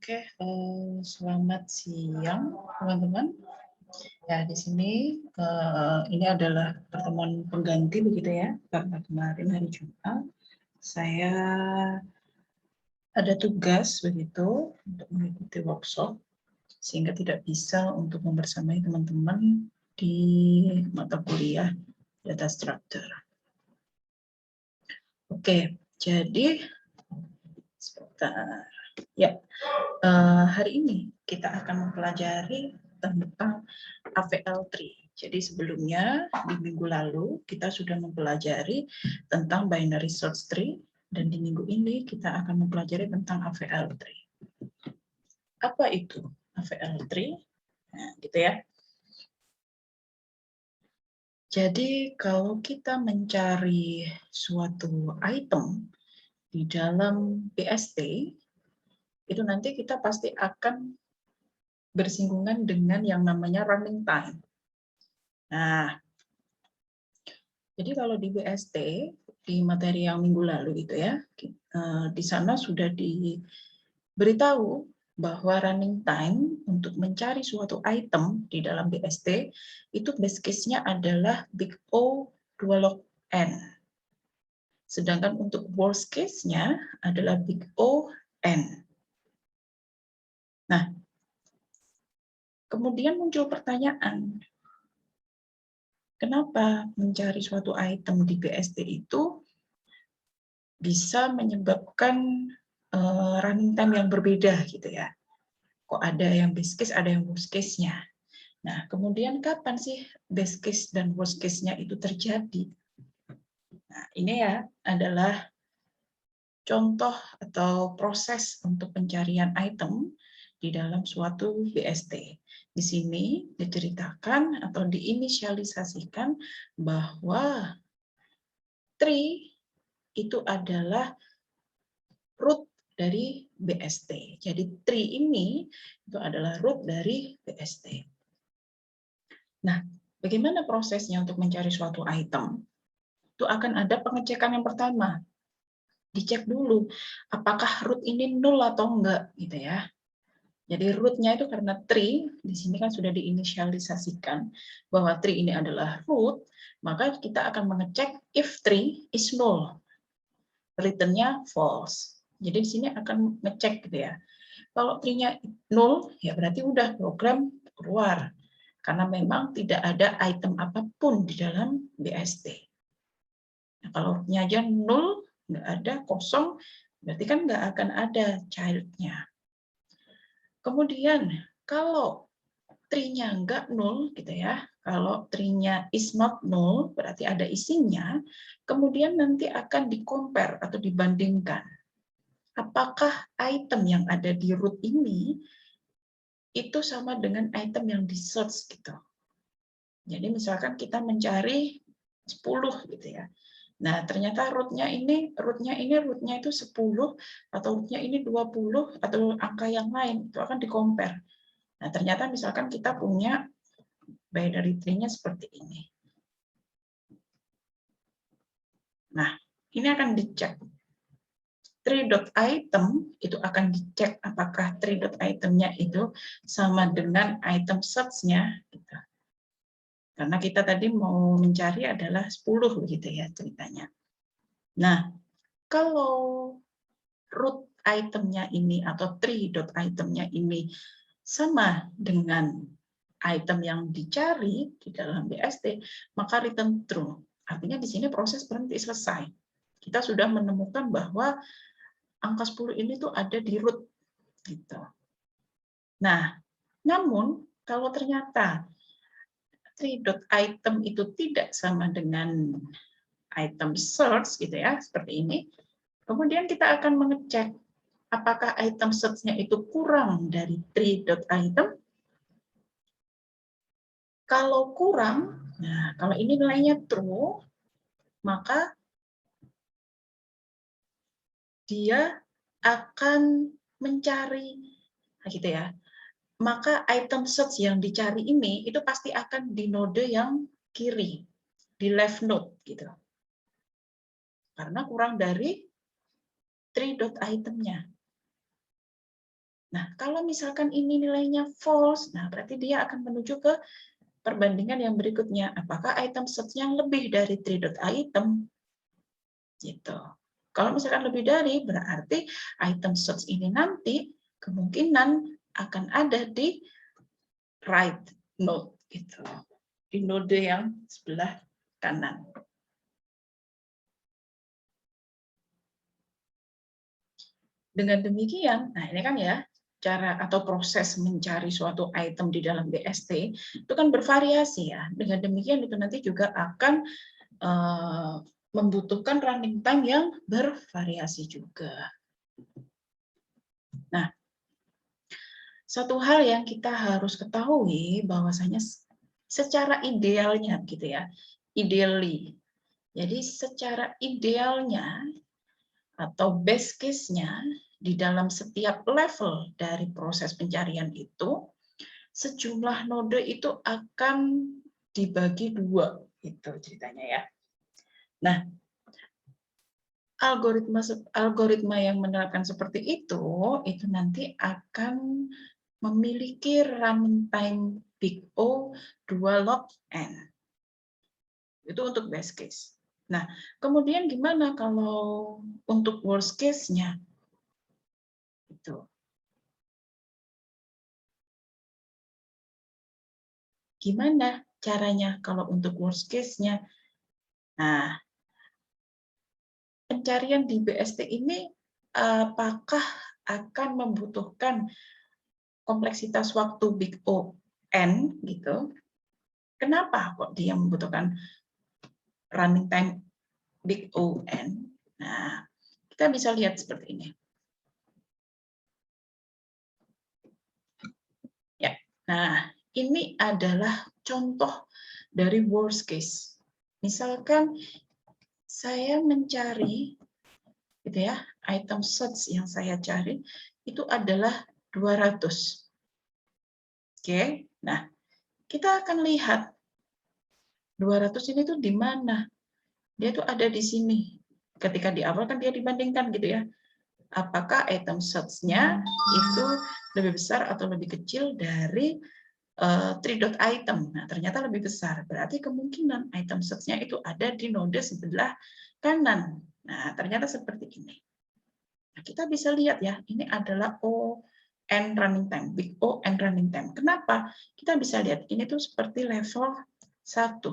Oke, selamat siang teman-teman. Ya, di sini ini adalah pertemuan pengganti begitu ya, karena kemarin hari Jumat saya ada tugas begitu untuk mengikuti workshop sehingga tidak bisa untuk membersamai teman-teman di mata kuliah data structure. Oke, jadi sebentar. Ya, hari ini kita akan mempelajari tentang AVL3. Jadi sebelumnya di minggu lalu kita sudah mempelajari tentang binary search tree dan di minggu ini kita akan mempelajari tentang AVL3. Apa itu AVL3? Nah, gitu ya. Jadi kalau kita mencari suatu item di dalam BST, itu nanti kita pasti akan bersinggungan dengan yang namanya running time. Nah, jadi kalau di BST, di materi yang minggu lalu itu ya, di sana sudah diberitahu bahwa running time untuk mencari suatu item di dalam BST, itu base case-nya adalah big O 2 log N. Sedangkan untuk worst case-nya adalah big O N. Nah, kemudian muncul pertanyaan, kenapa mencari suatu item di BST itu bisa menyebabkan running time yang berbeda gitu ya. Kok ada yang best case, ada yang worst case-nya. Nah, kemudian kapan sih best case dan worst case-nya itu terjadi? Nah, ini ya adalah contoh atau proses untuk pencarian item di dalam suatu BST. Di sini diceritakan atau diinisialisasikan bahwa tree itu adalah root dari BST. Jadi tree ini itu adalah root dari BST. Nah, bagaimana prosesnya untuk mencari suatu item? Itu akan ada pengecekan yang pertama. Dicek dulu apakah root ini null atau enggak gitu ya. Jadi root-nya itu karena tree, di sini kan sudah diinisialisasikan bahwa tree ini adalah root, maka kita akan mengecek if tree is null. Return-nya false. Jadi di sini akan ngecek gitu ya. Kalau tree-nya null, ya berarti udah program keluar. Karena memang tidak ada item apapun di dalam BST. Nah, kalau root-nya aja null, nggak ada, kosong, berarti kan nggak akan ada child-nya. Kemudian, kalau tree-nya nggak null, gitu ya, kalau tree-nya is not null, berarti ada isinya, kemudian nanti akan di-compare atau dibandingkan. Apakah item yang ada di root ini itu sama dengan item yang di search gitu. Jadi misalkan kita mencari 10 gitu ya. Nah, ternyata rootnya itu 10 atau rootnya ini 20 atau angka yang lain, itu akan di-compare. Nah, ternyata misalkan kita punya binary tree-nya seperti ini. Nah, ini akan dicek. Tree.item itu akan dicek apakah tree.item-nya itu sama dengan item search-nya. Gitu. Karena kita tadi mau mencari adalah 10 begitu ya ceritanya. Nah, kalau root itemnya ini atau tree.itemnya ini sama dengan item yang dicari di dalam BST, maka return true. Artinya di sini proses berhenti selesai. Kita sudah menemukan bahwa angka 10 ini tuh ada di root gitu. Nah, namun kalau ternyata tree.item itu tidak sama dengan item search gitu ya, seperti ini. Kemudian kita akan mengecek apakah item search-nya itu kurang dari tree.item. Kalau kurang, nah kalau ini nilainya true, maka dia akan mencari gitu ya. Maka item search yang dicari ini itu pasti akan di node yang kiri, di left node gitu. Karena kurang dari tree.itemnya. Nah, kalau misalkan ini nilainya false, nah berarti dia akan menuju ke perbandingan yang berikutnya. Apakah item search-nya lebih dari 3.item? Gitu. Kalau misalkan lebih dari, berarti item search ini nanti kemungkinan akan ada di right node, gitu. Di node yang sebelah kanan. Dengan demikian, nah ini kan ya, cara atau proses mencari suatu item di dalam BST itu kan bervariasi ya. Dengan demikian itu nanti juga akan membutuhkan running time yang bervariasi juga. Nah, satu hal yang kita harus ketahui bahwasanya secara idealnya gitu ya, ideally. Jadi secara idealnya atau best case-nya di dalam setiap level dari proses pencarian itu, sejumlah node itu akan dibagi dua, itu ceritanya ya. Nah, algoritma yang menerapkan seperti itu nanti akan memiliki running time big O 2 log n. Itu untuk best case. Nah, kemudian gimana kalau untuk worst case-nya? Itu. Gimana caranya kalau untuk worst case-nya? Nah, pencarian di BST ini apakah akan membutuhkan kompleksitas waktu big O n gitu? Kenapa kok dia membutuhkan running time big O n? Nah, kita bisa lihat seperti ini. Ya, nah ini adalah contoh dari worst case. Misalkan saya mencari, gitu ya, item search yang saya cari itu adalah 200. Oke, nah kita akan lihat 200 ini tuh di mana. Dia tuh ada di sini. Ketika di awal kan dia dibandingkan gitu ya. Apakah item search-nya itu lebih besar atau lebih kecil dari 3.item. Nah, ternyata lebih besar. Berarti kemungkinan item search-nya itu ada di node sebelah kanan. Nah, ternyata seperti ini. Nah, kita bisa lihat ya, ini adalah O n running time, big O n running time. Kenapa? Kita bisa lihat ini tuh seperti level 1,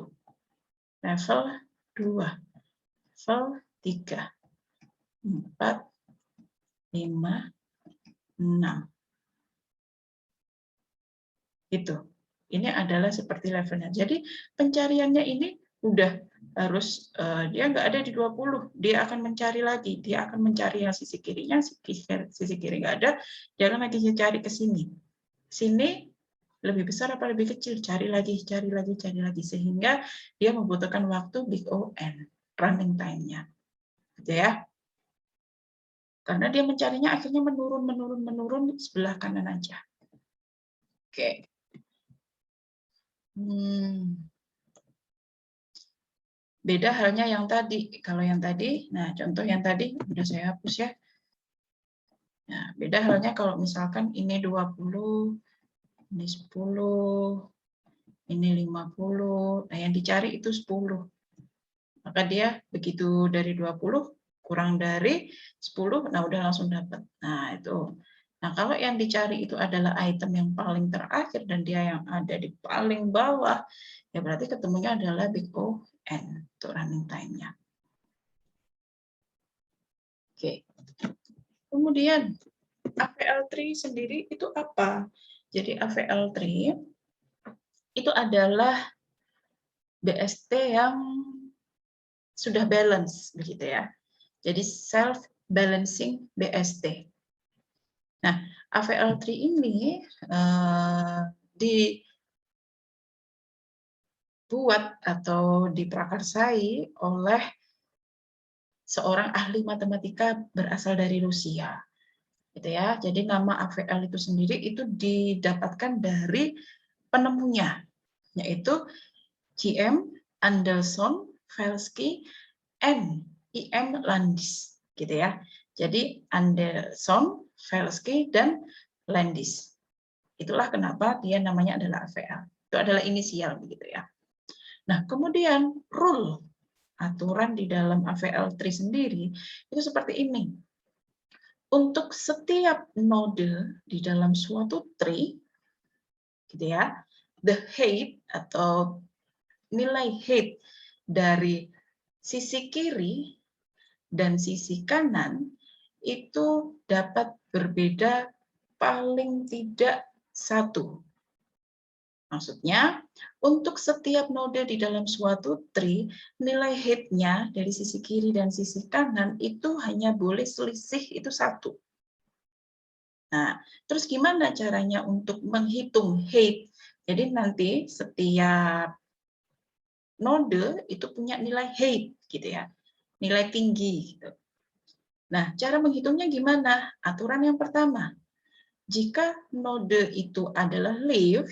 level 2, level 3, 4, 5, 6. Gitu. Ini adalah seperti levelnya. Jadi pencariannya ini udah harus dia nggak ada di 20, dia akan mencari lagi, dia akan mencari yang sisi kirinya, sisi kiri nggak ada, dia akan lagi cari ke sini. Sini lebih besar apa lebih kecil, cari lagi, sehingga dia membutuhkan waktu big O n running time-nya. Gitu ya. Karena dia mencarinya akhirnya menurun sebelah kanan aja. Oke. Beda halnya yang tadi. Kalau yang tadi, nah contoh yang tadi udah saya hapus ya. Nah, beda halnya kalau misalkan ini 20, ini 10, ini 50. Nah, yang dicari itu 10. Maka dia begitu dari 20 kurang dari 10, nah udah langsung dapat. Nah, itu. Nah, kalau yang dicari itu adalah item yang paling terakhir dan dia yang ada di paling bawah, ya berarti ketemunya adalah big O n untuk running time-nya. Oke. Kemudian AVL3 sendiri itu apa? Jadi AVL3 itu adalah BST yang sudah balance begitu ya. Jadi self balancing BST. Nah, AVL3 ini dibuat atau diprakarsai oleh seorang ahli matematika berasal dari Rusia. Gitu ya. Jadi nama AVL itu sendiri itu didapatkan dari penemunya, yaitu GM Anderson, Felsky, and IM Landis, gitu ya. Jadi Anderson, Felsky, dan Landis. Itulah kenapa dia namanya adalah AVL. Itu adalah inisial begitu ya. Nah, kemudian rule aturan di dalam AVL tree sendiri itu seperti ini. Untuk setiap node di dalam suatu tree, gitu ya, the height atau nilai height dari sisi kiri dan sisi kanan itu dapat berbeda paling tidak 1. Maksudnya, untuk setiap node di dalam suatu tree, nilai height-nya dari sisi kiri dan sisi kanan itu hanya boleh selisih itu 1. Nah, terus gimana caranya untuk menghitung height? Jadi nanti setiap node itu punya nilai height, gitu ya, nilai tinggi. Gitu. Nah, cara menghitungnya gimana? Aturan yang pertama, jika node itu adalah leaf,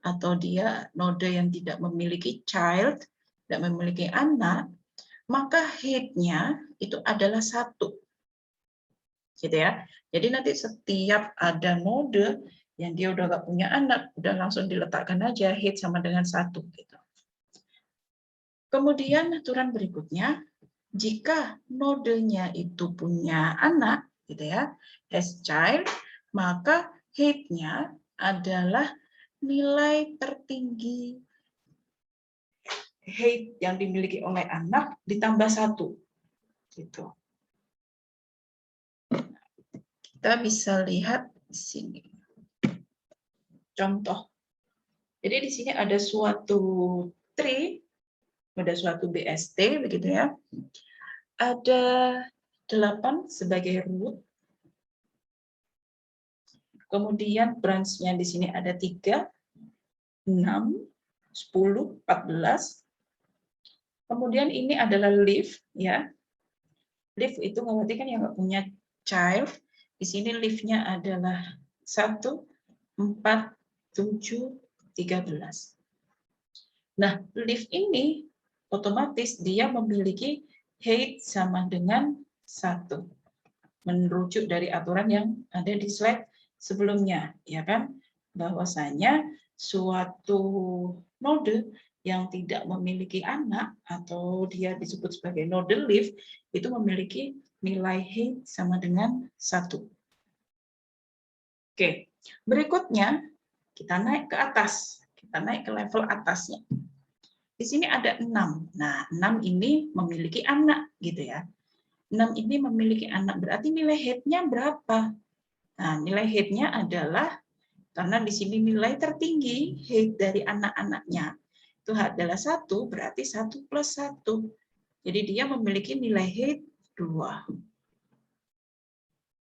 atau dia node yang tidak memiliki child, tidak memiliki anak, maka height-nya itu adalah 1. Gitu ya. Jadi nanti setiap ada node yang dia udah nggak punya anak, udah langsung diletakkan aja height sama dengan 1. Gitu. Kemudian aturan berikutnya, jika nodenya itu punya anak, gitu ya, has child, maka height-nya adalah nilai tertinggi height yang dimiliki oleh anak ditambah 1. Gitu. Kita bisa lihat di sini. Contoh. Jadi di sini ada suatu tree, ada suatu BST begitu ya. Ada 8 sebagai root. Kemudian branch-nya di sini ada 3, 6, 10, 14. Kemudian ini adalah leaf ya. Leaf itu berarti kan yang nggak punya child. Di sini leaf-nya adalah 1, 4, 7, 13. Nah, leaf ini otomatis dia memiliki height sama dengan 1. Merujuk dari aturan yang ada di slide sebelumnya, ya kan? Bahwasanya suatu node yang tidak memiliki anak atau dia disebut sebagai node leaf itu memiliki nilai height sama dengan 1. Oke, berikutnya kita naik ke atas, kita naik ke level atasnya. Di sini ada 6. Nah, 6 ini memiliki anak gitu ya. 6 ini memiliki anak, berarti nilai height-nya berapa? Nah, nilai height-nya adalah, karena di sini nilai tertinggi height dari anak-anaknya itu adalah 1, berarti 1 plus 1. Jadi dia memiliki nilai height 2.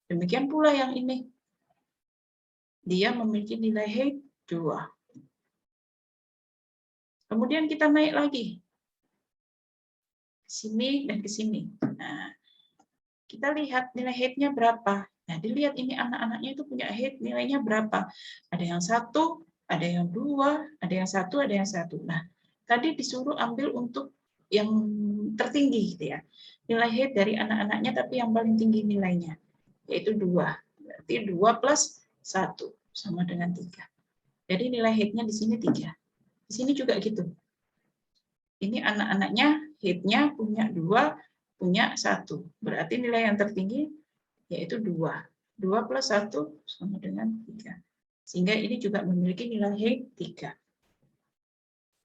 Demikian pula yang ini. Dia memiliki nilai height 2. Kemudian kita naik lagi. Ke sini dan ke sini. Nah, kita lihat nilai height-nya berapa. Nah, dilihat ini anak-anaknya itu punya height nilainya berapa. Ada yang 1, ada yang 2, ada yang 1, ada yang 1. Nah, tadi disuruh ambil untuk yang tertinggi gitu ya. Nilai height dari anak-anaknya tapi yang paling tinggi nilainya, yaitu 2. Berarti 2 plus 1 sama dengan 3. Jadi nilai height-nya di sini 3. Di sini juga gitu. Ini anak-anaknya height-nya punya 2, punya 1. Berarti nilai yang tertinggi yaitu 2. 2 plus 1 sama dengan 3. Sehingga ini juga memiliki nilai height 3.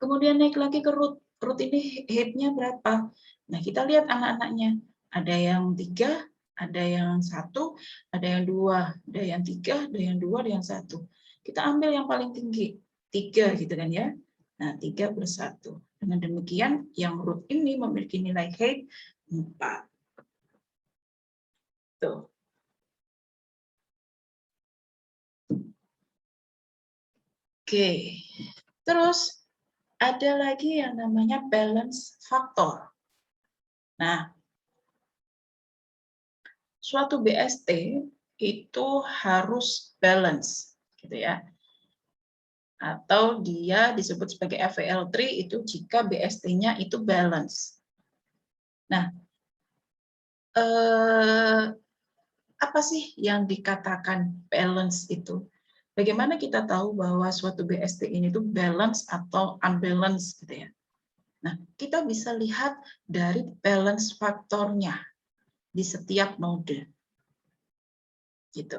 Kemudian naik lagi ke root. Root ini height-nya berapa? Nah, kita lihat anak-anaknya. Ada yang 3, ada yang 1, ada yang 2, ada yang 3, ada yang 2, ada yang 1. Kita ambil yang paling tinggi, 3 gitu kan ya. Nah, 3 plus 1. Dengan demikian, yang root ini memiliki nilai height 4. Tuh. Oke. Terus, ada lagi yang namanya balance factor. Nah, suatu BST itu harus balance, gitu ya. Atau dia disebut sebagai AVL tree itu jika BST-nya itu balance. Nah, apa sih yang dikatakan balance itu? Bagaimana kita tahu bahwa suatu BST ini tuh balance atau unbalance gitu ya? Nah, kita bisa lihat dari balance faktornya di setiap node. Gitu.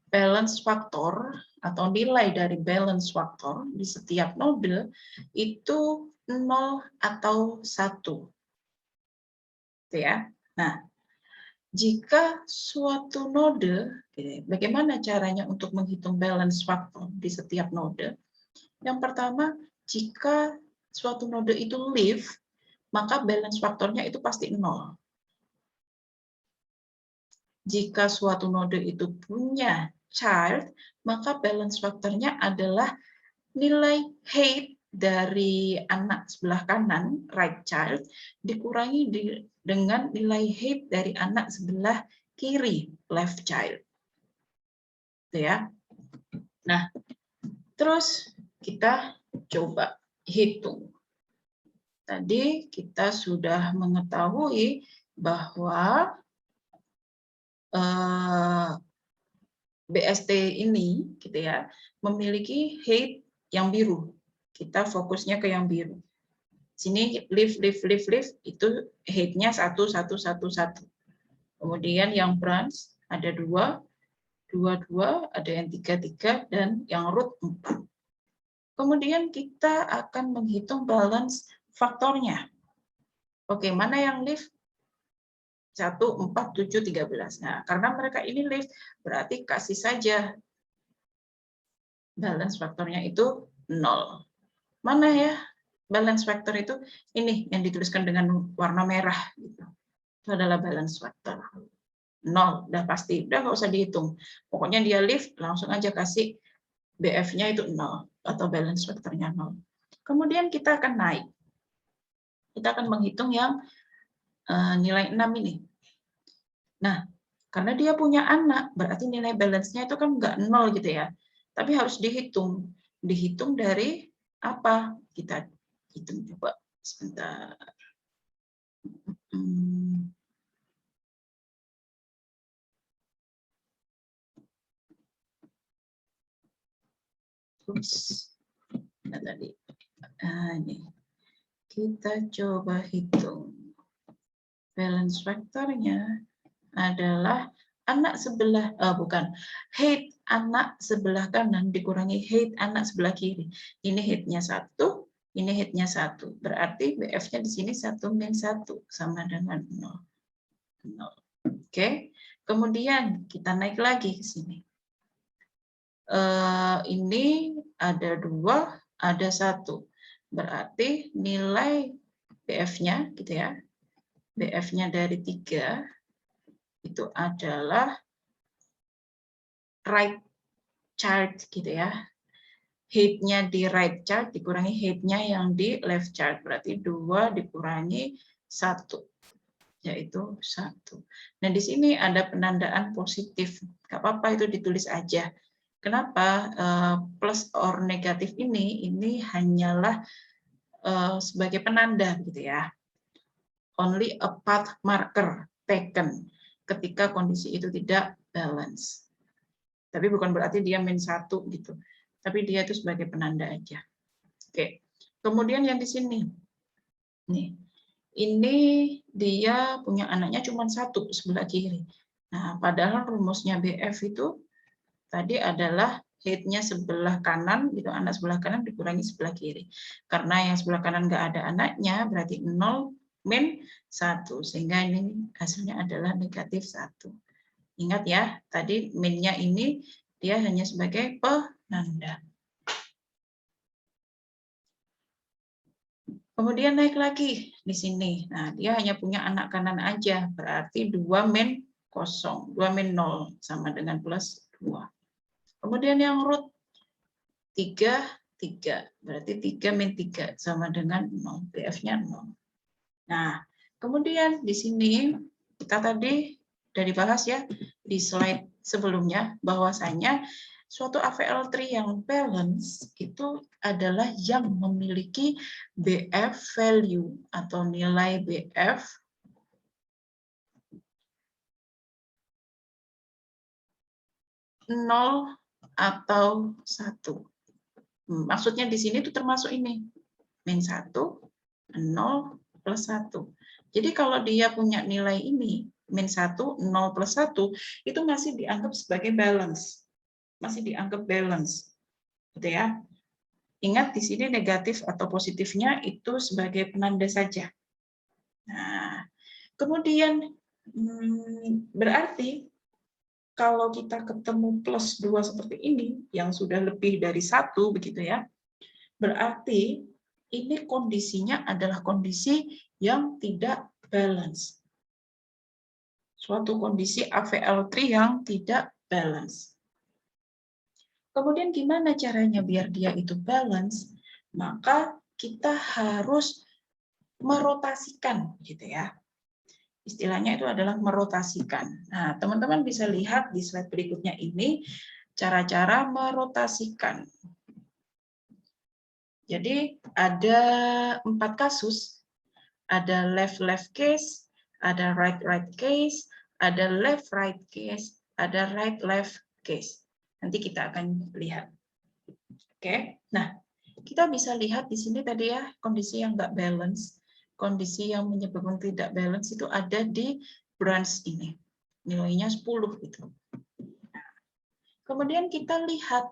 Balance faktor atau nilai dari balance faktor di setiap node itu 0 atau 1. Gitu ya. Nah, jika suatu node, bagaimana caranya untuk menghitung balance faktor di setiap node? Yang pertama, jika suatu node itu leaf, maka balance faktornya itu pasti 0. Jika suatu node itu punya child, maka balance faktornya adalah nilai height dari anak sebelah kanan, right child, dikurangi dengan nilai height dari anak sebelah kiri, left child. Gitu ya. Nah, terus kita coba hitung. Tadi kita sudah mengetahui bahwa BST ini gitu ya memiliki height yang biru. Kita fokusnya ke yang biru. Sini lift itu height-nya 1 1 1 1. Kemudian yang branch ada 2 2, ada yang 3 3 dan yang root 4. Kemudian kita akan menghitung balance faktornya. Oke, mana yang lift? 1, 4, 7, 13. Nah, karena mereka ini lift, berarti kasih saja balance faktornya itu 0. Mana ya balance factor itu? Ini yang dituliskan dengan warna merah. Gitu. Itu adalah balance factor. 0, udah pasti. Udah nggak usah dihitung. Pokoknya dia lift, langsung aja kasih BF-nya itu 0 atau balance factor-nya 0. Kemudian kita akan naik. Kita akan menghitung yang nilai 6 ini. Nah, karena dia punya anak, berarti nilai balance-nya itu kan nggak 0 gitu ya. Tapi harus dihitung. Dihitung dari apa? Kita hitung coba sebentar. Nah, tadi. Nah, ini. Kita coba hitung. Balance faktornya adalah anak sebelah, bukan, height anak sebelah kanan dikurangi height anak sebelah kiri. Ini height-nya 1, ini height-nya 1. Berarti BF-nya di sini 1 min 1 sama dengan 0. 0. Oke. Kemudian kita naik lagi ke sini. Ini ada 2, ada 1. Berarti nilai BF-nya gitu ya. BF-nya dari 3 itu adalah right child gitu ya. Height-nya di right child dikurangi height-nya yang di left child. Berarti 2 dikurangi 1. Yaitu 1. Nah, di sini ada penandaan positif. Nggak apa-apa, itu ditulis aja. Kenapa? Plus or negatif ini hanyalah sebagai penanda gitu ya. Only a path marker taken ketika kondisi itu tidak balance. Tapi bukan berarti dia min 1 gitu. Tapi dia itu sebagai penanda aja. Oke. Kemudian yang di sini. Nih. Ini dia punya anaknya cuma 1 sebelah kiri. Nah, padahal rumusnya BF itu tadi adalah height-nya sebelah kanan, gitu, anak sebelah kanan dikurangi sebelah kiri. Karena yang sebelah kanan nggak ada anaknya, berarti 0 min 1. Sehingga ini hasilnya adalah negatif 1. Ingat ya, tadi min-nya ini dia hanya sebagai penanda. Kemudian naik lagi di sini. Nah, dia hanya punya anak kanan aja, berarti 2 min 0, 2 min 0 sama dengan plus 2. Kemudian yang root 3, 3. Berarti 3 min 3 sama dengan 0. BF-nya 0. Nah, kemudian di sini kita tadi sudah dibahas ya di slide sebelumnya bahwasanya suatu AVL3 yang balance itu adalah yang memiliki BF value atau nilai BF 0 atau 1. Maksudnya di sini itu termasuk ini. Min 1, 0, plus 1. Jadi kalau dia punya nilai ini, min 1, 0, plus 1, itu masih dianggap sebagai balance. Masih dianggap balance. Gitu ya. Ingat di sini negatif atau positifnya itu sebagai penanda saja. Nah, kemudian berarti kalau kita ketemu plus 2 seperti ini, yang sudah lebih dari 1, begitu ya, berarti ini kondisinya adalah kondisi yang tidak balance. Suatu kondisi AVL3 yang tidak balance. Kemudian gimana caranya biar dia itu balance? Maka kita harus merotasikan, gitu ya. Istilahnya itu adalah merotasikan. Nah, teman-teman bisa lihat di slide berikutnya ini cara-cara merotasikan. Jadi ada 4 kasus, ada left-left case, ada right-right case, ada left-right case, ada right-left case. Nanti kita akan lihat. Oke, nah kita bisa lihat di sini tadi ya kondisi yang nggak balance, kondisi yang menyebabkan tidak balance itu ada di branch ini, nilainya 10 gitu. Kemudian kita lihat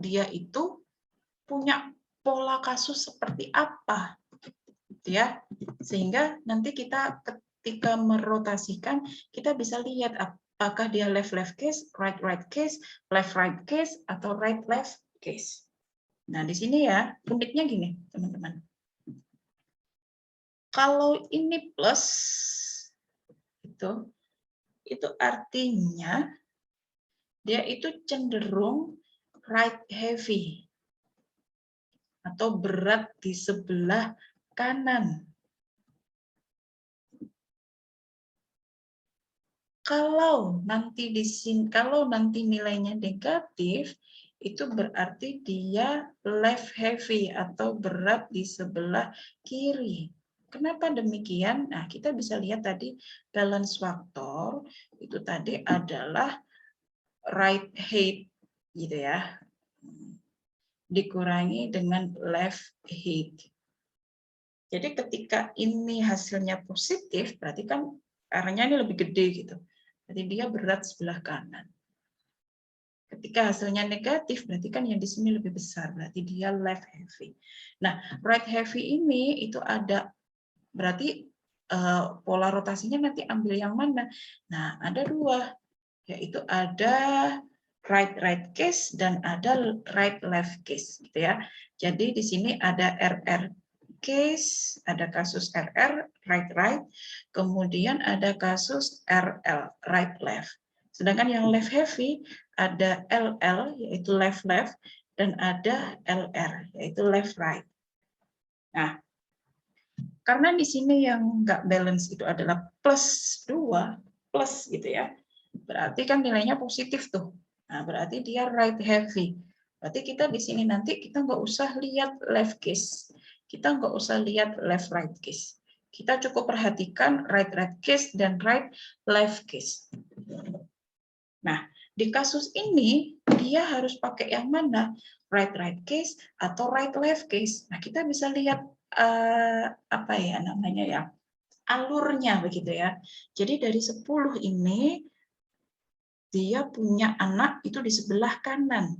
dia itu punya pola kasus seperti apa, gitu ya, sehingga nanti kita ketika merotasikan kita bisa lihat apakah dia left-left case, right-right case, left-right case, atau right-left case. Nah, di sini ya, uniknya gini, teman-teman. Kalau ini plus, itu artinya dia itu cenderung right heavy, atau berat di sebelah kanan. Kalau nanti nilainya negatif, itu berarti dia left heavy atau berat di sebelah kiri. Kenapa demikian? Nah, kita bisa lihat tadi balance faktor itu tadi adalah right height gitu ya. Dikurangi dengan left height. Jadi ketika ini hasilnya positif, berarti kan R-nya ini lebih gede gitu. Jadi dia berat sebelah kanan. Ketika hasilnya negatif, berarti kan yang di sini lebih besar, berarti dia left heavy. Nah, right heavy ini itu ada, berarti pola rotasinya nanti ambil yang mana? Nah, ada 2, yaitu ada right case dan ada right left case, gitu ya. Jadi di sini ada RR case, ada kasus RR right, kemudian ada kasus RL right left. Sedangkan yang left heavy ada LL yaitu left, dan ada LR yaitu left right. Nah, karena di sini yang nggak balance itu adalah plus 2, plus gitu ya. Berarti kan nilainya positif tuh. Nah, berarti dia right heavy. Berarti kita di sini nanti kita nggak usah lihat left case. Kita nggak usah lihat left right case. Kita cukup perhatikan right case dan right left case. Nah, di kasus ini dia harus pakai yang mana? Right case atau right left case. Nah, kita bisa lihat apa ya namanya ya? Alurnya begitu ya. Jadi dari 10 ini dia punya anak itu di sebelah kanan,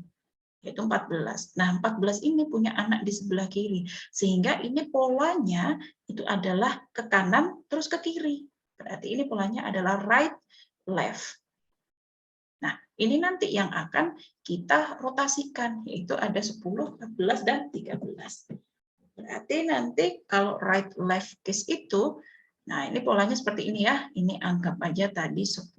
yaitu 14. Nah, 14 ini punya anak di sebelah kiri. Sehingga ini polanya itu adalah ke kanan terus ke kiri. Berarti ini polanya adalah right, left. Nah, ini nanti yang akan kita rotasikan, yaitu ada 10, 14, dan 13. Berarti nanti kalau right, left case itu, nah ini polanya seperti ini ya. Ini anggap aja tadi 10,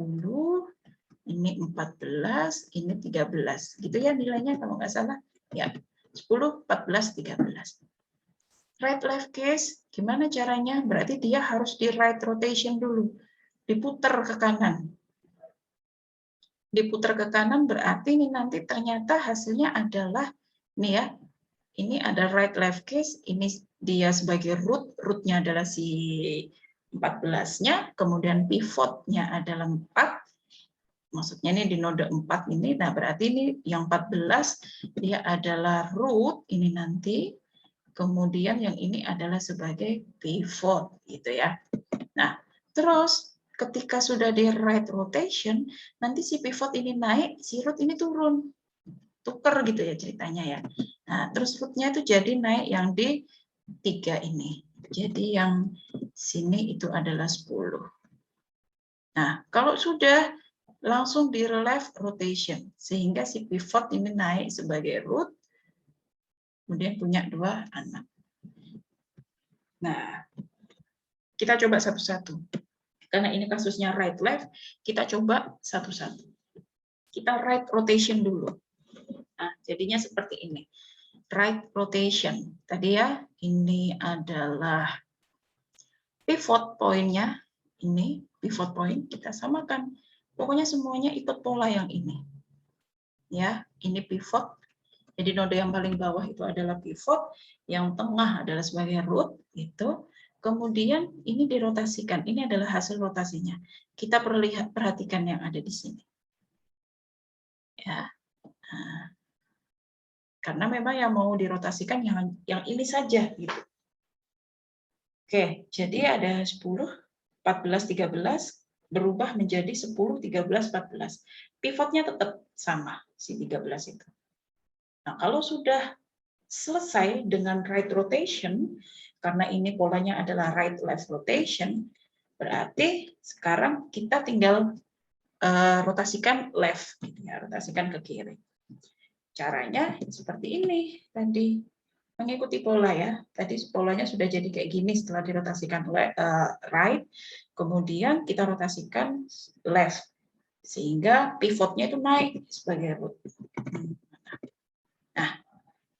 ini 14, ini 13. Gitu ya nilainya kalau nggak salah. Ya, 10, 14, 13. Right left case, gimana caranya? Berarti dia harus di right rotation dulu. Diputar ke kanan. Diputar ke kanan berarti ini nanti ternyata hasilnya adalah, nih ya, ini ada right left case, ini dia sebagai root-nya adalah si 14-nya, kemudian pivotnya adalah 4, maksudnya ini di node 4 ini, nah berarti ini yang 14 dia adalah root ini nanti, kemudian yang ini adalah sebagai pivot gitu ya. Nah, terus ketika sudah di right rotation, nanti si pivot ini naik, si root ini turun. Tuker gitu ya ceritanya ya. Nah, terus rootnya itu jadi naik yang di 3 ini. Jadi yang sini itu adalah 10. Nah, kalau sudah langsung di left rotation, sehingga si pivot ini naik sebagai root, kemudian punya 2 anak. Nah, kita coba satu-satu. Karena ini kasusnya right left, kita coba satu-satu. Kita right rotation dulu. Nah, jadinya seperti ini. Right rotation. Tadi ya, ini adalah pivot point-nya. Ini pivot point, kita samakan. Pokoknya semuanya ikut pola yang ini. Ya, ini pivot. Jadi node yang paling bawah itu adalah pivot, yang tengah adalah sebagai root, itu. Kemudian ini dirotasikan. Ini adalah hasil rotasinya. Kita perhatikan yang ada di sini. Ya. Nah, karena memang yang mau dirotasikan yang ini saja gitu. Oke, jadi ada 10, 14, 13 berubah menjadi 10, 13, 14. Pivotnya tetap sama, si 13 itu. Nah, kalau sudah selesai dengan right rotation, karena ini polanya adalah right-left rotation, berarti sekarang kita tinggal rotasikan left, ya, rotasikan ke kiri. Caranya seperti ini tadi, mengikuti pola ya. Tadi polanya sudah jadi kayak gini setelah dirotasikan right, kemudian kita rotasikan left, sehingga pivotnya itu naik sebagai root. Nah,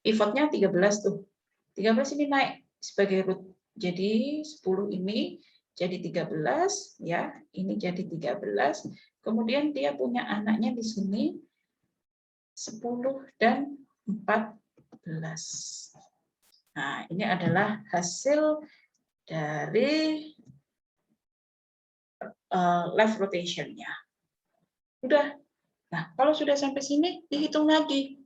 pivotnya 13 tuh. 13 ini naik sebagai root. Jadi 10 ini jadi 13 ya, ini jadi 13. Kemudian dia punya anaknya di sini 10 dan 14. Nah, ini adalah hasil dari left rotation-nya. Udah. Nah, kalau sudah sampai sini, dihitung lagi.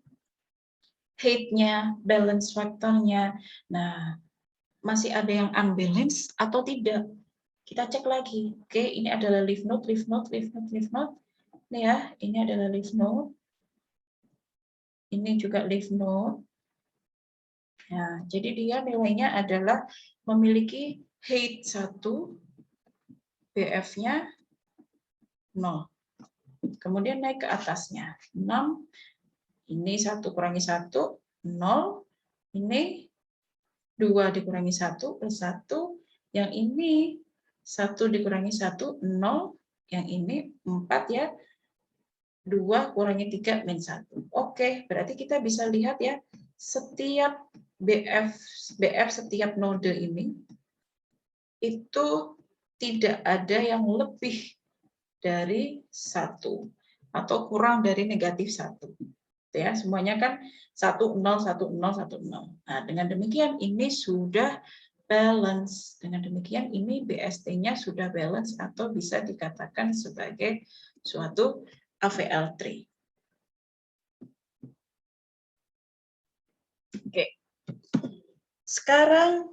Height-nya, balance factor-nya. Nah, masih ada yang unbalance atau tidak? Kita cek lagi. Oke, ini adalah leaf node, leaf node, leaf node, leaf node. Ini ya, ini adalah leaf node. Ini juga leaf node. Nah, jadi dia nilainya adalah memiliki height 1, BF-nya 0. Kemudian naik ke atasnya. 6, ini 1 kurangi 1, 0. Ini 2 dikurangi 1 plus 1. Yang ini 1 dikurangi 1, 0. Yang ini 4 ya. 2 kurangi 3 min 1. Oke, berarti kita bisa lihat ya, setiap BF setiap node ini itu tidak ada yang lebih dari 1 atau kurang dari negatif 1. Ya, semuanya kan 1 0 1 0 1 0. Nah, dengan demikian ini sudah balance. Dengan demikian ini BST-nya sudah balance atau bisa dikatakan sebagai suatu AVL tree. Oke. Sekarang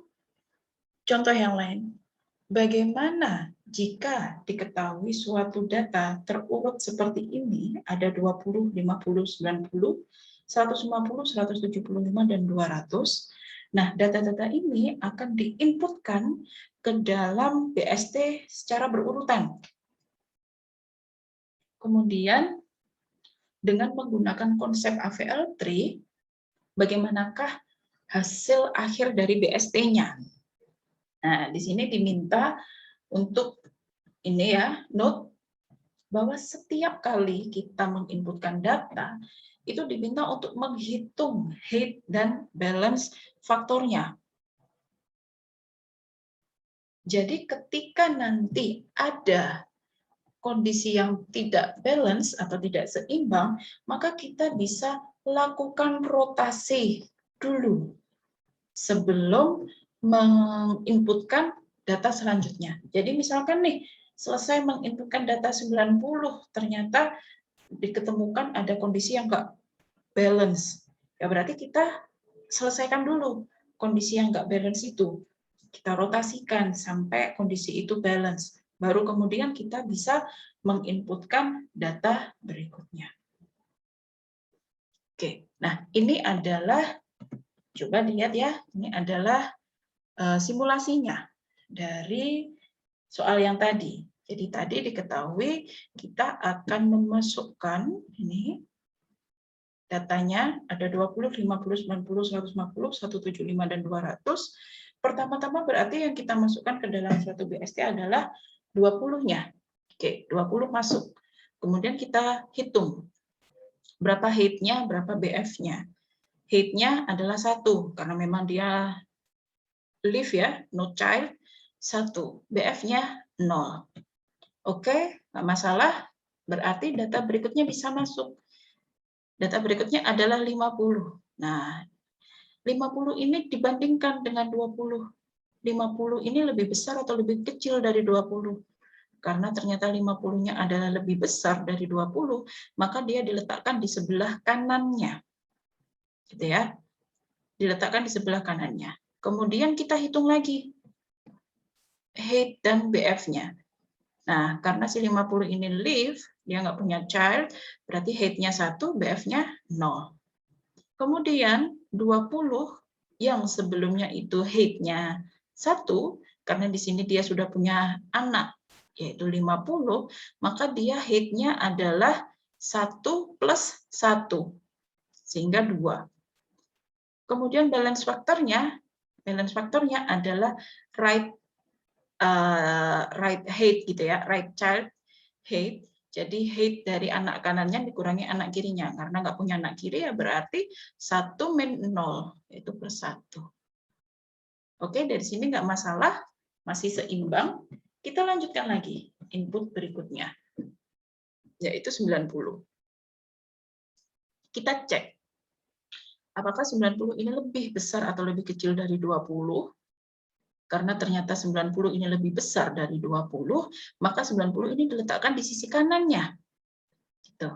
contoh yang lain. Bagaimana jika diketahui suatu data terurut seperti ini, ada 20, 50, 90, 150, 175, dan 200. Nah, data-data ini akan diinputkan ke dalam BST secara berurutan. Kemudian, dengan menggunakan konsep AVL tree, bagaimanakah hasil akhir dari BST-nya? Nah, di sini diminta untuk ini ya, note bahwa setiap kali kita menginputkan data, itu diminta untuk menghitung height dan balance faktornya. Jadi ketika nanti ada kondisi yang tidak balance atau tidak seimbang, maka kita bisa lakukan rotasi dulu sebelum menginputkan data selanjutnya. Jadi misalkan nih, selesai menginputkan data 90, ternyata diketemukan ada kondisi yang nggak balance. Ya berarti kita selesaikan dulu kondisi yang nggak balance itu. Kita rotasikan sampai kondisi itu balance. Baru kemudian kita bisa menginputkan data berikutnya. Oke, nah ini adalah, coba lihat ya, ini adalah simulasinya dari soal yang tadi. Jadi tadi diketahui kita akan memasukkan ini datanya ada 20, 50, 90, 150, 175 dan 200. Pertama-tama berarti yang kita masukkan ke dalam suatu BST adalah 20-nya. Oke, 20 masuk. Kemudian kita hitung berapa height-nya, berapa BF-nya. Height-nya adalah 1 karena memang dia live ya, no child, 1. BF-nya 0. Oke, nggak masalah. Berarti data berikutnya bisa masuk. Data berikutnya adalah 50. Nah, 50 ini dibandingkan dengan 20. 50 ini lebih besar atau lebih kecil dari 20? Karena ternyata 50-nya adalah lebih besar dari 20, maka dia diletakkan di sebelah kanannya. Gitu ya. Diletakkan di sebelah kanannya. Kemudian kita hitung lagi height dan BF-nya. Nah, karena si 50 ini live, dia nggak punya child, berarti height-nya 1, BF-nya 0. Kemudian 20 yang sebelumnya itu height-nya 1, karena di sini dia sudah punya anak, yaitu 50, maka dia height-nya adalah 1 plus 1, sehingga 2. Kemudian balance faktornya adalah right height gitu ya, right child height. Jadi height dari anak kanannya dikurangi anak kirinya. Karena nggak punya anak kiri ya berarti 1 min 0, yaitu plus 1. Oke, dari sini nggak masalah, masih seimbang. Kita lanjutkan lagi input berikutnya, yaitu 90. Kita cek, apakah 90 ini lebih besar atau lebih kecil dari 20? Karena ternyata 90 ini lebih besar dari 20, maka 90 ini diletakkan di sisi kanannya. Gitu.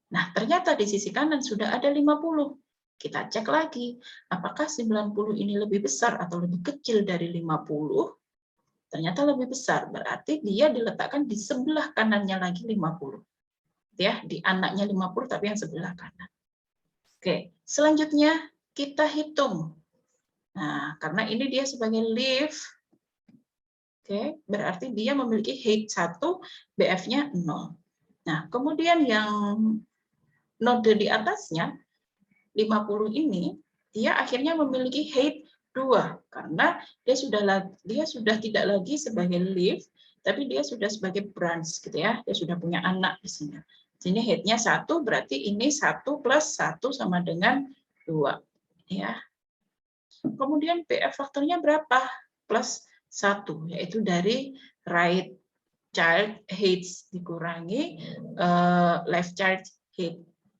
Nah, ternyata di sisi kanan sudah ada 50. Kita cek lagi, apakah 90 ini lebih besar atau lebih kecil dari 50? Ternyata lebih besar, berarti dia diletakkan di sebelah kanannya lagi 50. Ya, di anaknya 50 tapi yang sebelah kanan. Oke, selanjutnya kita hitung. Nah, karena ini dia sebagai live, oke, berarti dia memiliki height 1, BF-nya 0. Nah, kemudian yang node di atasnya, 50 ini, dia akhirnya memiliki height 2, karena dia sudah tidak lagi sebagai leaf, tapi dia sudah sebagai branch, gitu ya. Dia sudah punya anak di sini. Sini height-nya 1, berarti ini 1 plus 1 sama dengan 2. Ya. Kemudian BF faktornya berapa? Plus 1, yaitu dari right child height dikurangi left child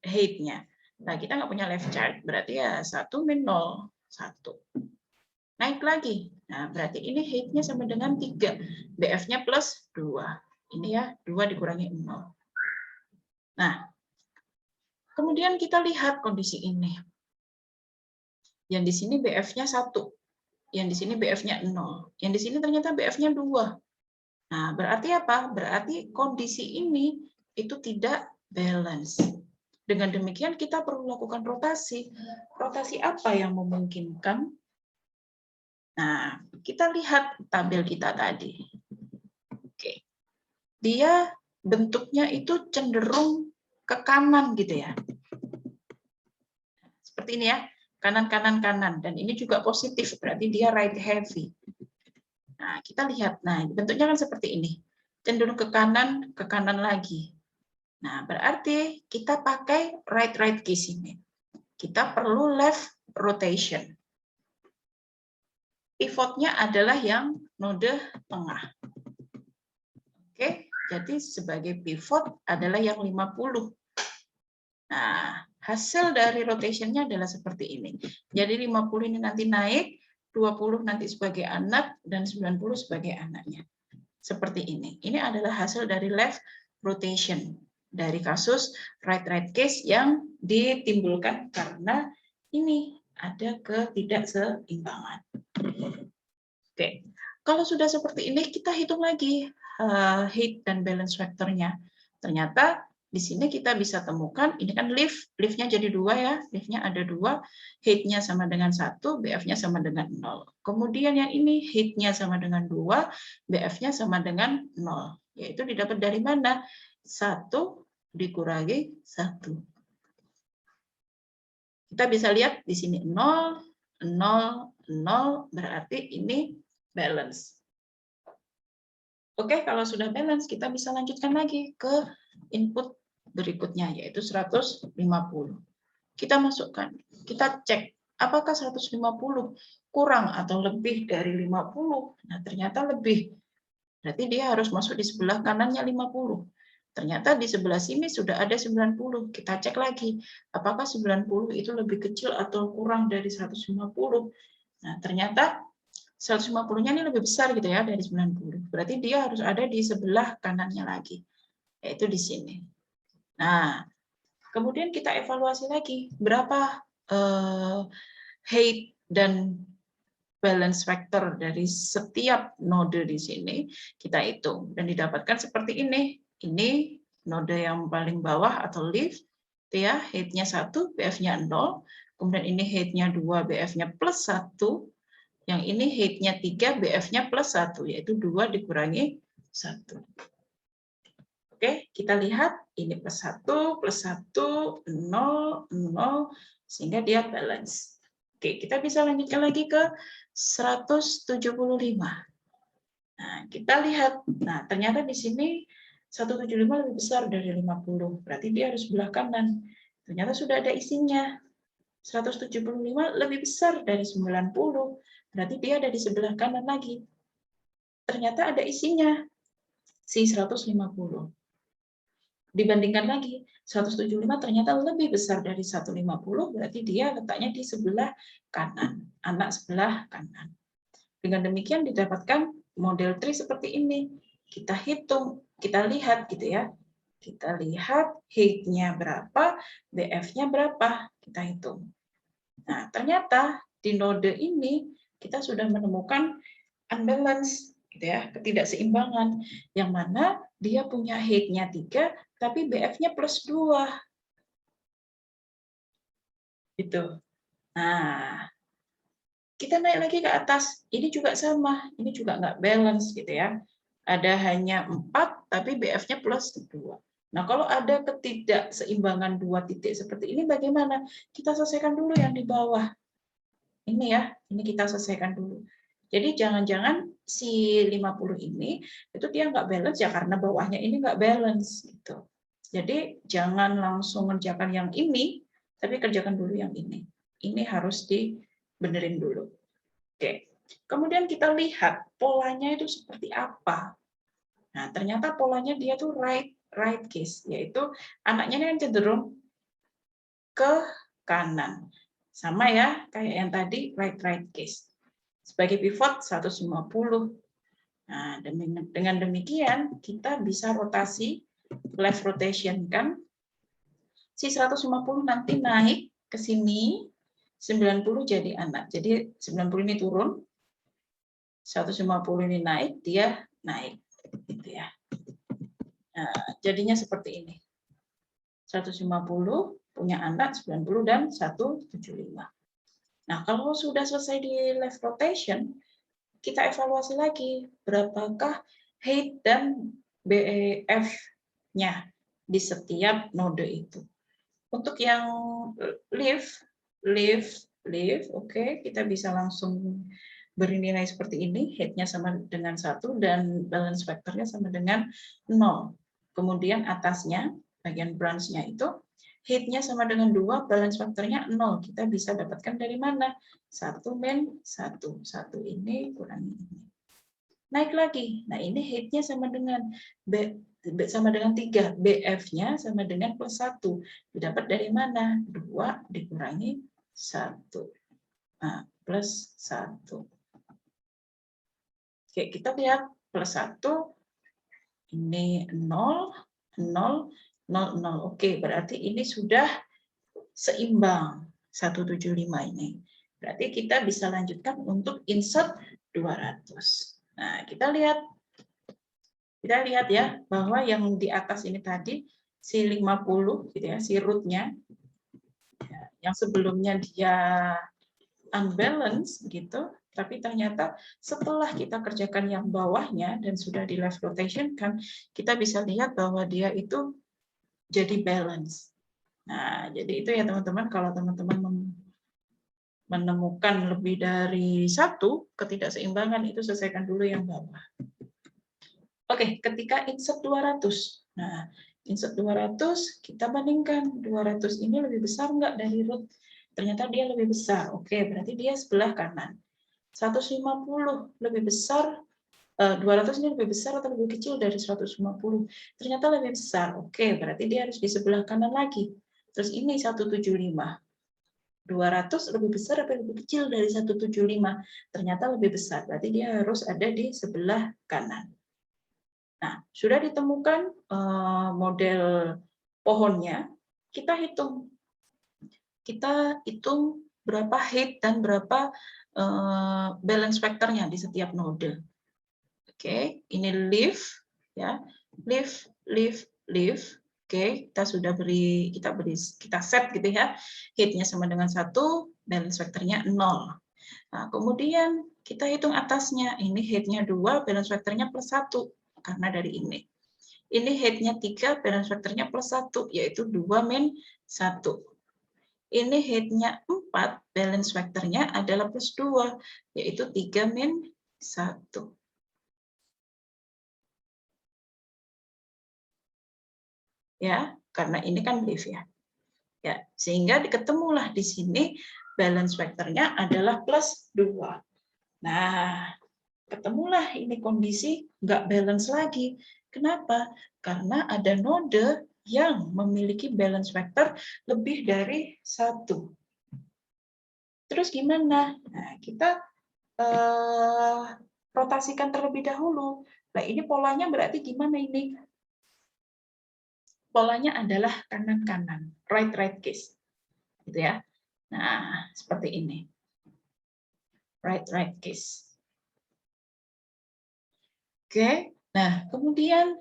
height-nya. Nah, kita nggak punya left child, berarti ya 1 min 0, 1. Naik lagi. Nah, berarti ini height-nya sama dengan 3. BF-nya plus 2. Ini ya, 2 dikurangi 0. Nah, kemudian kita lihat kondisi ini. Yang di sini BF-nya 1. Yang di sini BF-nya 0. Yang di sini ternyata BF-nya 2. Nah, berarti apa? Berarti kondisi ini itu tidak balance. Dengan demikian kita perlu lakukan rotasi. Rotasi apa yang memungkinkan? Nah, kita lihat tabel kita tadi. Oke. Dia bentuknya itu cenderung ke kanan gitu ya. Seperti ini ya, kanan-kanan-kanan. Dan ini juga positif, berarti dia right heavy. Nah, kita lihat. Nah, bentuknya kan seperti ini. Cenderung ke kanan lagi. Nah, berarti kita pakai right case ini. Kita perlu left rotation. Pivotnya adalah yang node tengah. Oke, jadi sebagai pivot adalah yang 50. Nah, hasil dari rotationnya adalah seperti ini. Jadi 50 ini nanti naik, 20 nanti sebagai anak, dan 90 sebagai anaknya. seperti ini. Ini adalah hasil dari left rotation dari kasus right case yang ditimbulkan karena ini ada ketidakseimbangan. Oke, kalau sudah seperti ini kita hitung lagi height dan balance vektornya. Ternyata di sini kita bisa temukan, ini kan lift-nya jadi 2 ya, lift-nya ada 2, height-nya sama dengan 1, BF-nya sama dengan 0. Kemudian yang ini height-nya sama dengan 2, BF-nya sama dengan 0. Yaitu didapat dari mana? 1 dikurangi 1. Kita bisa lihat di sini 0, 0, 0, berarti ini balance. Oke, kalau sudah balance, kita bisa lanjutkan lagi ke input berikutnya, yaitu 150. Kita masukkan, kita cek, apakah 150 kurang atau lebih dari 50? Nah, ternyata lebih. Berarti dia harus masuk di sebelah kanannya 50. Ternyata di sebelah sini sudah ada 90. Kita cek lagi, apakah 90 itu lebih kecil atau kurang dari 150? Nah, ternyata 150-nya ini lebih besar gitu ya dari 90. Berarti dia harus ada di sebelah kanannya lagi, yaitu di sini. Nah, kemudian kita evaluasi lagi berapa height dan balance vector dari setiap node di sini kita hitung dan didapatkan seperti ini. Ini node yang paling bawah atau leaf, ya, height-nya 1, BF-nya 0. Kemudian ini height-nya 2, BF-nya plus 1. Yang ini height-nya 3, BF-nya plus 1, yaitu 2 dikurangi 1. Oke, kita lihat ini plus 1, 0, 0, sehingga dia balance. Oke, kita bisa lanjutkan lagi ke 175. Nah, kita lihat, nah ternyata di sini 175 lebih besar dari 50, berarti dia harus sebelah kanan. Ternyata sudah ada isinya. 175 lebih besar dari 90, berarti dia ada di sebelah kanan lagi. Ternyata ada isinya, si 150. Dibandingkan lagi, 175 ternyata lebih besar dari 150, berarti dia letaknya di sebelah kanan, anak sebelah kanan. Dengan demikian didapatkan model tree seperti ini. Kita hitung, kita lihat gitu ya. Kita lihat height-nya berapa, BF-nya berapa, kita hitung. Nah, ternyata di node ini kita sudah menemukan unbalance, gitu ya, ketidakseimbangan, yang mana dia punya height-nya 3, tapi BF-nya plus 2. Gitu. Nah, kita naik lagi ke atas, ini juga sama, ini juga nggak balance gitu ya. Ada hanya 4, tapi BF-nya plus 2. Nah, kalau ada ketidakseimbangan 2 titik seperti ini bagaimana? Kita selesaikan dulu yang di bawah. Ini ya, ini kita selesaikan dulu. Jadi jangan-jangan si 50 ini itu dia nggak balance ya karena bawahnya ini nggak balance gitu. Jadi jangan langsung mengerjakan yang ini, tapi kerjakan dulu yang ini. Ini harus dibenerin dulu. Oke. Kemudian kita lihat polanya itu seperti apa. Nah, ternyata polanya dia tuh right case, yaitu anaknya ini kan cenderung ke kanan. Sama ya, kayak yang tadi right case. Sebagai pivot 150. Nah, dengan demikian kita bisa rotasi, left rotation kan. Si 150 nanti naik ke sini, 90 jadi anak. Jadi 90 ini turun, 150 ini naik, dia naik. Gitu ya. Nah, jadinya seperti ini. 150 punya anak 90 dan 175. Nah, kalau sudah selesai di left rotation, kita evaluasi lagi berapakah height dan BF-nya di setiap node itu. Untuk yang leaf, oke, kita bisa langsung beri nilai seperti ini, height-nya sama dengan 1 dan balance vector-nya sama dengan 0. Kemudian atasnya, bagian branch-nya itu, height-nya sama dengan 2, balance faktornya 0. Kita bisa dapatkan dari mana? 1 min 1. 1 ini kurang ini. Naik lagi. Nah, ini height-nya sama dengan 3. BF-nya sama dengan plus 1. Didapat dari mana? 2 dikurangi 1. Nah, plus 1. Oke, kita lihat plus 1, ini 0, 0, 0, 0. Oke, berarti ini sudah seimbang 175 ini. Berarti kita bisa lanjutkan untuk insert 200. Nah, kita lihat ya bahwa yang di atas ini tadi si 50 gitu ya, si root-nya yang sebelumnya dia unbalance gitu, tapi ternyata setelah kita kerjakan yang bawahnya dan sudah di left rotation kan, kita bisa lihat bahwa dia itu jadi balance. Nah, jadi itu ya teman-teman, kalau teman-teman menemukan lebih dari satu ketidakseimbangan itu selesaikan dulu yang bawah. Oke, ketika insert 200. Nah, insert 200 kita bandingkan 200 ini lebih besar enggak dari root? Ternyata dia lebih besar. Oke, berarti dia sebelah kanan. 150 lebih besar, 200 ini lebih besar atau lebih kecil dari 150? Ternyata lebih besar. Oke, berarti dia harus di sebelah kanan lagi. Terus ini 175. 200 lebih besar atau lebih kecil dari 175? Ternyata lebih besar. Berarti dia harus ada di sebelah kanan. Nah, sudah ditemukan model pohonnya, kita hitung. Kita hitung berapa height dan berapa balance factor-nya di setiap node. Oke, ini leaf ya. Leaf. Oke, kita sudah kita set gitu ya. Height-nya sama dengan 1, balance factor-nya 0. Nah, kemudian kita hitung atasnya. Ini height-nya 2, balance factor-nya plus 1 karena dari ini. Ini height-nya 3, balance factor-nya plus 1, yaitu 2 min 1. Ini height-nya 4, balance factor-nya adalah plus 2, yaitu 3 min 1. Ya, karena ini kan leaf ya. Ya, sehingga diketemulah di sini balance factor-nya adalah plus 2. Nah, ketemulah ini kondisi nggak balance lagi. Kenapa? Karena ada node yang memiliki balance factor lebih dari 1. Terus gimana? Nah, kita rotasikan terlebih dahulu. Nah, ini polanya berarti gimana ini? Polanya adalah kanan-kanan, right case. Gitu ya. Nah, seperti ini. Right case. Oke. Nah, kemudian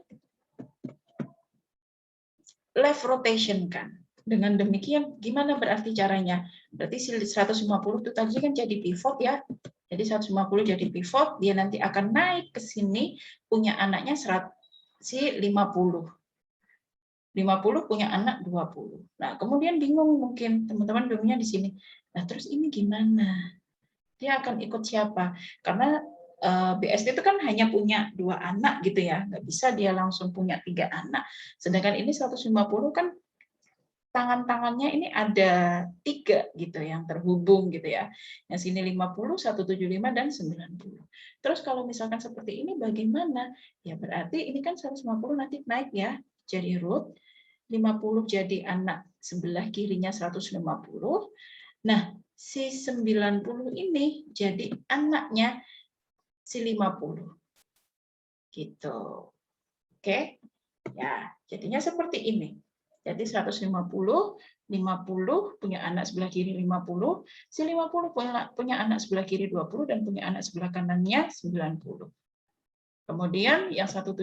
left rotation kan. Dengan demikian gimana berarti caranya? Berarti 150 itu tadi kan jadi pivot ya. Jadi 150 jadi pivot, dia nanti akan naik ke sini punya anaknya 50. 50 punya anak 20. Nah, kemudian bingung mungkin teman-teman bingungnya di sini. Nah, terus ini gimana? Dia akan ikut siapa? Karena BSD itu kan hanya punya 2 anak gitu ya, nggak bisa dia langsung punya 3 anak. Sedangkan ini 150 kan tangan-tangannya ini ada 3 gitu yang terhubung gitu ya. Yang sini 50, 175 dan 90. Terus kalau misalkan seperti ini bagaimana? Ya berarti ini kan 150 nanti naik ya jadi root, 50 jadi anak sebelah kirinya 150. Nah, si 90 ini jadi anaknya si 50. Gitu. Oke? Ya, jadinya seperti ini. Jadi 150, 50 punya anak sebelah kiri 50, si 50 punya anak sebelah kiri 20 dan punya anak sebelah kanannya 90. Kemudian yang 175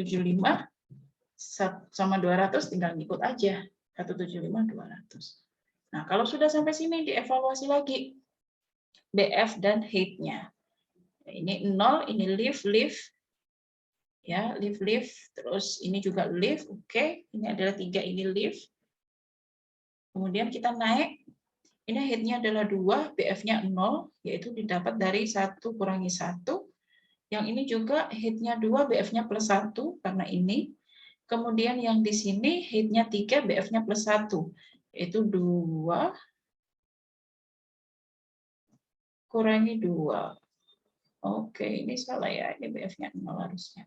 sama 200 tinggal ngikut aja. 175 200. Nah, kalau sudah sampai sini dievaluasi lagi BF dan height-nya. Ini 0, ini leaf, ya, leaf, terus ini juga leaf, oke. Ini adalah 3, ini leaf. Kemudian kita naik, ini height-nya adalah 2, BF-nya 0, yaitu didapat dari 1 kurangi 1. Yang ini juga height-nya 2, BF-nya plus 1, karena ini. Kemudian yang di sini height-nya 3, BF-nya plus 1, yaitu 2 kurangi 2. Oke, ini salah ya, ini BF-nya 0 harusnya.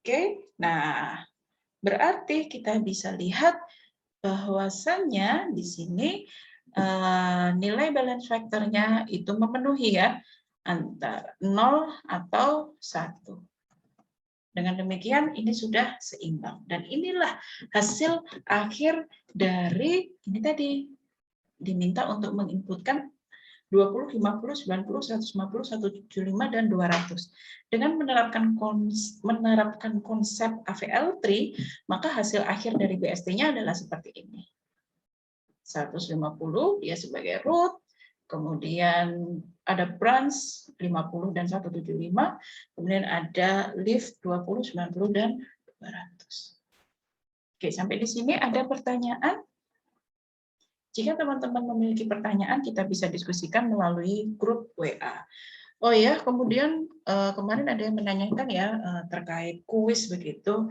Oke, nah berarti kita bisa lihat bahwasannya di sini nilai balance factor-nya itu memenuhi ya, antara 0 atau 1. Dengan demikian ini sudah seimbang. Dan inilah hasil akhir dari ini tadi. Diminta untuk menginputkan 20, 50, 90, 150, 175, dan 200. Dengan menerapkan konsep AVL3, maka hasil akhir dari BST-nya adalah seperti ini. 150 dia sebagai root, kemudian ada branch 50 dan 175, kemudian ada leaf 20, 90, dan 200. Oke, sampai di sini ada pertanyaan? Jika teman-teman memiliki pertanyaan, kita bisa diskusikan melalui grup WA. Oh ya, kemudian kemarin ada yang menanyakan ya terkait kuis begitu.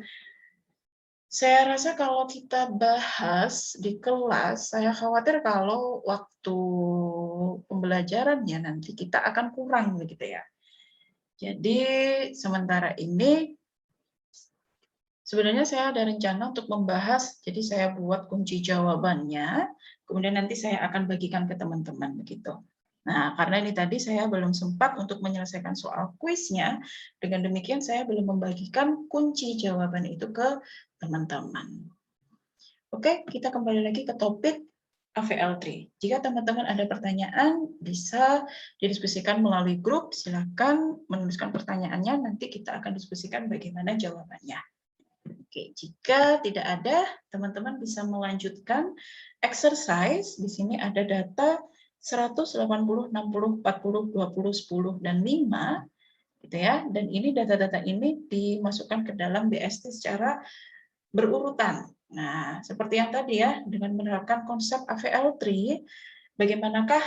Saya rasa kalau kita bahas di kelas, saya khawatir kalau waktu pembelajarannya nanti kita akan kurang begitu ya. Jadi sementara ini sebenarnya saya ada rencana untuk membahas, jadi saya buat kunci jawabannya, kemudian nanti saya akan bagikan ke teman-teman begitu. Nah, karena ini tadi saya belum sempat untuk menyelesaikan soal kuisnya, dengan demikian saya belum membagikan kunci jawaban itu ke teman-teman. Oke, kita kembali lagi ke topik AVL3. Jika teman-teman ada pertanyaan, bisa didiskusikan melalui grup, silakan menuliskan pertanyaannya, nanti kita akan diskusikan bagaimana jawabannya. Oke, jika tidak ada, teman-teman bisa melanjutkan exercise. Di sini ada data 100, 80, 60, 40, 20, 10, dan 5. Gitu ya. Dan ini data-data ini dimasukkan ke dalam BST secara berurutan. Nah, seperti yang tadi ya, dengan menerapkan konsep AVL3, bagaimanakah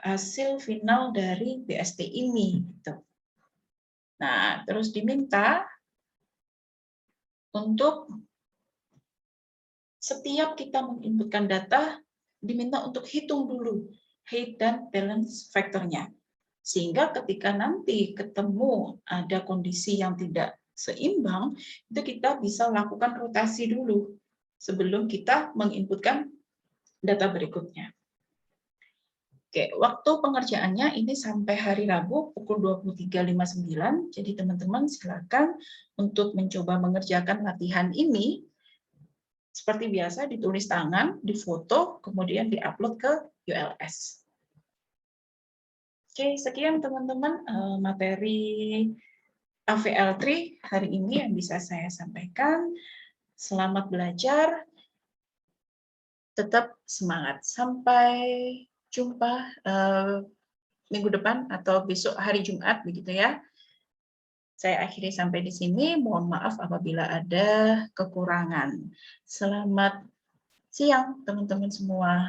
hasil final dari BST ini? Gitu. Nah, terus diminta untuk setiap kita menginputkan data, diminta untuk hitung dulu height dan balance faktornya. Sehingga ketika nanti ketemu ada kondisi yang tidak seimbang, itu kita bisa lakukan rotasi dulu sebelum kita menginputkan data berikutnya. Oke, waktu pengerjaannya ini sampai hari Rabu pukul 23.59. Jadi teman-teman silakan untuk mencoba mengerjakan latihan ini. Seperti biasa ditulis tangan, difoto, kemudian diupload ke ULS. Oke, sekian teman-teman materi AVL3 hari ini yang bisa saya sampaikan. Selamat belajar, tetap semangat. Sampai jumpa minggu depan atau besok hari Jumat begitu ya. Saya akhiri sampai di sini. Mohon maaf apabila ada kekurangan. Selamat siang teman-teman semua.